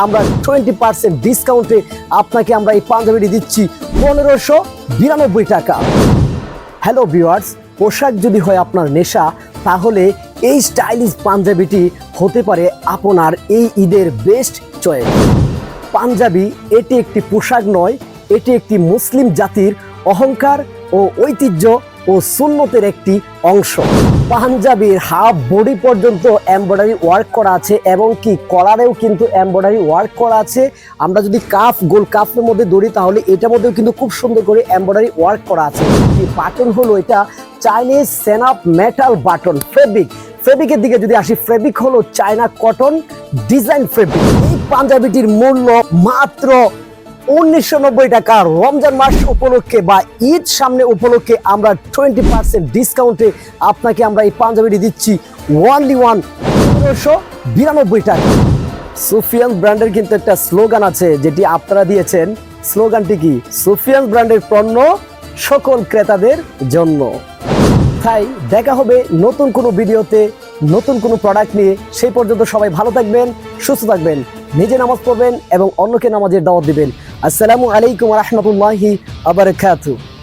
আমরা 20% ডিসকাউন্টে আপনাকে আমরা এই পাঞ্জাবিটি দিচ্ছি 1592 টাকা। হ্যালো ভিউয়ার্স, পোশাক যদি হয় আপনার নেশা, তাহলে এই স্টাইলিশ পাঞ্জাবিটি হতে পারে আপনার এই ঈদের বেস্ট চয়েস। পাঞ্জাবি এটি একটি পোশাক নয়, এটি একটি মুসলিম জাতির অহংকার ও ঐতিহ্য ও সুন্নতের একটি অংশ। পাঞ্জাবির হাফ বডি পর্যন্ত এমব্রয়ডারি ওয়ার্ক করা আছে এবং কি কলারেও কিন্তু এমব্রয়ডারি ওয়ার্ক করা আছে। আমরা যদি গোল কাফের মধ্যে ধরি তাহলে এটার মধ্যেও কিন্তু খুব সুন্দর করে এমব্রয়ডারি ওয়ার্ক করা আছে। বাটন হলো এটা চাইনিজ সেনাপ মেটাল বাটন। ফেব্রিকের দিকে যদি আসি, ফেব্রিক হলো চায়না কটন ডিজাইন ফেব্রিক। এই পাঞ্জাবিটির মূল্য মাত্র 1990 টাকা। রমজান মাস উপলক্ষে বা ঈদ সামনে উপলক্ষে আমরা 20% ডিসকাউন্টে আপনাকে আমরা এই পাঞ্জাবিটি দিচ্ছি only 1592 টাকা। সুফিয়ান ব্র্যান্ডের কিন্তু একটা স্লোগান আছে যেটি আপনারা দিয়েছেন। স্লোগানটি কি? সুফিয়ান ব্র্যান্ডের পণ্য সকল ক্রেতাদের জন্য। তাই দেখা হবে নতুন কোনো ভিডিওতে নতুন কোনো প্রোডাক্ট নিয়ে। সেই পর্যন্ত সবাই ভালো থাকবেন, সুস্থ থাকবেন, নিজে নামাজ পড়বেন এবং অন্যকে নামাজের দাওয়াত দিবেন। আসসালামু আলাইকুম ওয়া রাহমাতুল্লাহি ওয়া বারাকাতুহু।